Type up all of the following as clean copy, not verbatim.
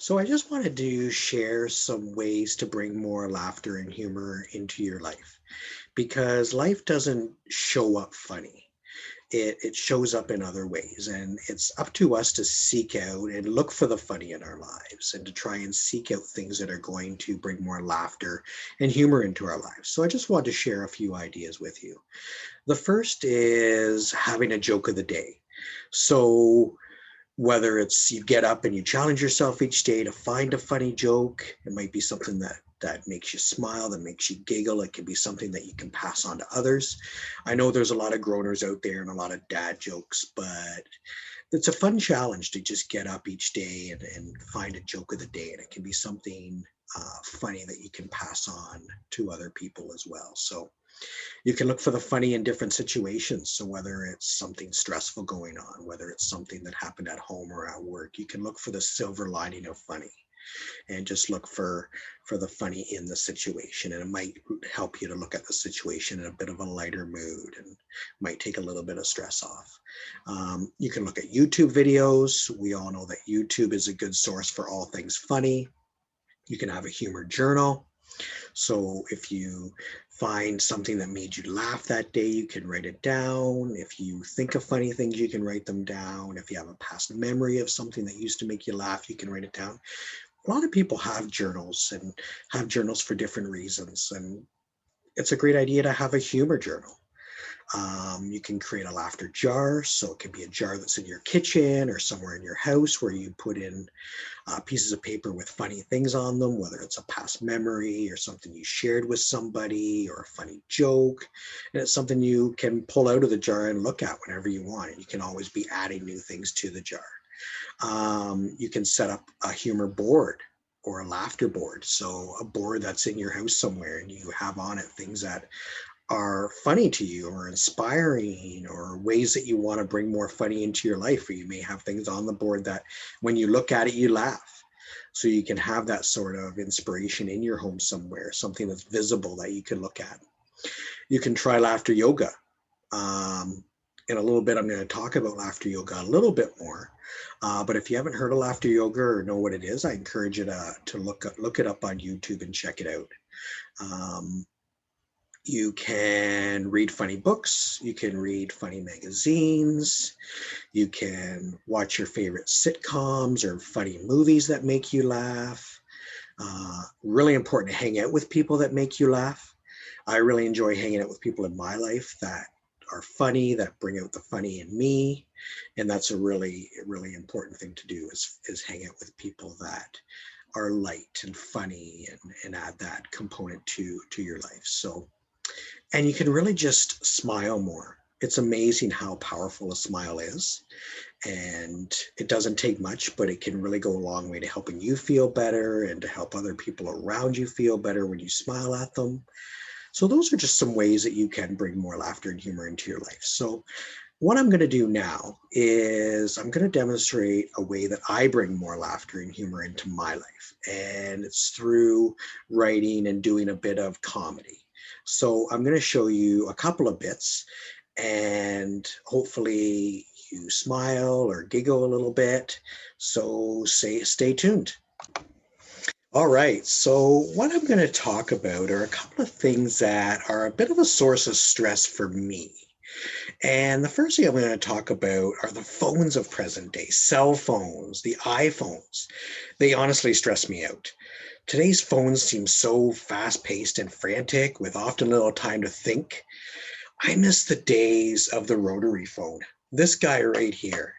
So I just wanted to share some ways to bring more laughter and humor into your life because life doesn't show up funny. It shows up in other ways, and it's up to us to seek out and look for the funny in our lives and to try and seek out things that are going to bring more laughter and humor into our lives. So I just wanted to share a few ideas with you. The first is having a joke of the day. So whether it's you get up and you challenge yourself each day to find a funny joke. It might be something that makes you smile, that makes you giggle. It can be something that you can pass on to others. I know there's a lot of groaners out there and a lot of dad jokes, but it's a fun challenge to just get up each day and find a joke of the day, and it can be something funny that you can pass on to other people as well. So you can look for the funny in different situations. So whether it's something stressful going on, whether it's something that happened at home or at work, you can look for the silver lining of funny and just look for the funny in the situation. And it might help you to look at the situation in a bit of a lighter mood and might take a little bit of stress off. You can look at YouTube videos. We all know that YouTube is a good source for all things funny. You can have a humor journal. So if you find something that made you laugh that day, you can write it down. If you think of funny things, you can write them down. If you have a past memory of something that used to make you laugh, you can write it down. A lot of people have journals and have journals for different reasons. And it's a great idea to have a humor journal. You can create a laughter jar. So it can be a jar that's in your kitchen or somewhere in your house where you put in pieces of paper with funny things on them, whether it's a past memory or something you shared with somebody or a funny joke. And it's something you can pull out of the jar and look at whenever you want. And you can always be adding new things to the jar. You can set up a humor board or a laughter board. So a board that's in your house somewhere and you have on it things that are funny to you or inspiring or ways that you want to bring more funny into your life, or you may have things on the board that when you look at it you laugh. So you can have that sort of inspiration in your home somewhere, something that's visible that you can look at. You can try laughter yoga. In a little bit I'm going to talk about laughter yoga a little bit more, but if you haven't heard of laughter yoga or know what it is, I encourage you to look it up on YouTube and check it out. um, you can read funny books, you can read funny magazines, you can watch your favorite sitcoms or funny movies that make you laugh. Really important to hang out with people that make you laugh. I really enjoy hanging out with people in my life that are funny, that bring out the funny in me. And that's a really important thing to do is hang out with people that are light and funny and add that component to your life. So and you can really just smile more. It's amazing how powerful a smile is. And it doesn't take much, but it can really go a long way to helping you feel better and to help other people around you feel better when you smile at them. So, those are just some ways that you can bring more laughter and humor into your life. So, what I'm going to do now is I'm going to demonstrate a way that I bring more laughter and humor into my life. And it's through writing and doing a bit of comedy. So I'm going to show you a couple of bits and hopefully you smile or giggle a little bit. So stay tuned. All right, so what I'm going to talk about are a couple of things that are a bit of a source of stress for me. And the first thing I'm going to talk about are the phones of present day, cell phones, the iPhones. They honestly stress me out. Today's phones seem so fast paced and frantic with often little time to think. I miss the days of the rotary phone. This guy right here.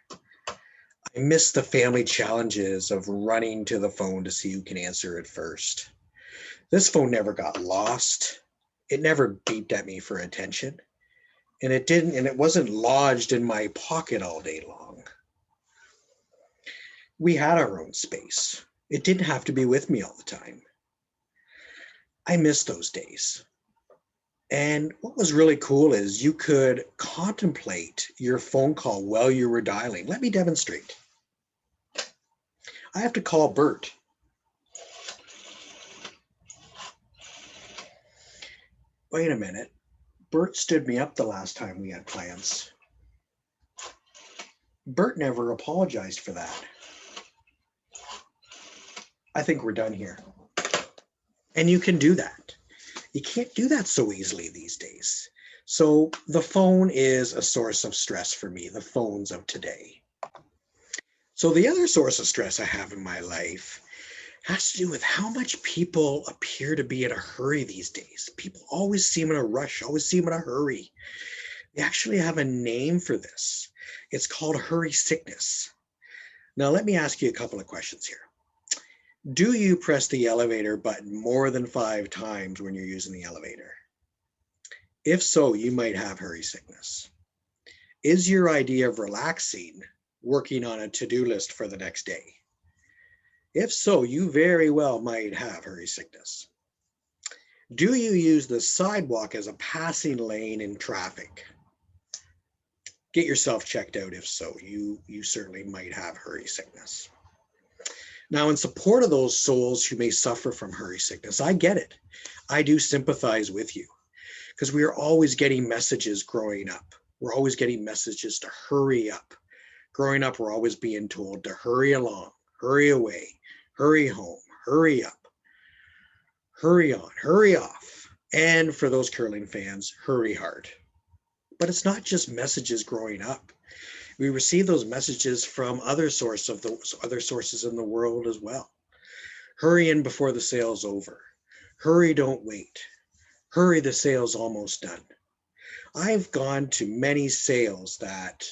I miss the family challenges of running to the phone to see who can answer it first. This phone never got lost. It never beeped at me for attention. And it wasn't lodged in my pocket all day long. We had our own space. It didn't have to be with me all the time. I miss those days. And what was really cool is you could contemplate your phone call while you were dialing. Let me demonstrate. I have to call Bert. Wait a minute. Bert stood me up the last time we had plans. Bert never apologized for that. I think we're done here. And you can do that. You can't do that so easily these days. So the phone is a source of stress for me, the phones of today. So the other source of stress I have in my life has to do with how much people appear to be in a hurry these days. People always seem in a rush, always seem in a hurry. They actually have a name for this. It's called hurry sickness. Now, let me ask you a couple of questions here. Do you press the elevator button more than 5 times when you're using the elevator? If so, you might have hurry sickness. Is your idea of relaxing working on a to-do list for the next day? If so, you very well might have hurry sickness. Do you use the sidewalk as a passing lane in traffic? Get yourself checked out if so. You certainly might have hurry sickness. Now, in support of those souls who may suffer from hurry sickness, I get it. I do sympathize with you because we are always getting messages growing up. We're always getting messages to hurry up. Growing up, we're always being told to hurry along, hurry away, hurry home, hurry up, hurry on, hurry off. And for those curling fans, hurry hard. But it's not just messages growing up. We receive those messages from other sources in the world as well. Hurry in before the sale's over. Hurry, don't wait. Hurry, the sale's almost done. I've gone to many sales that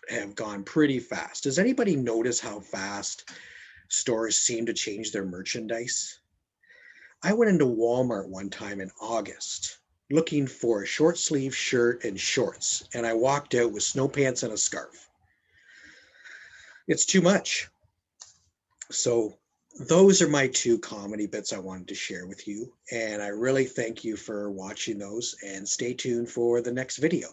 have gone pretty fast. Does anybody notice how fast stores seem to change their merchandise? I went into Walmart one time in August looking for a short sleeve shirt and shorts, and I walked out with snow pants and a scarf. It's too much. So those are my 2 comedy bits I wanted to share with you, and I really thank you for watching those, and stay tuned for the next video.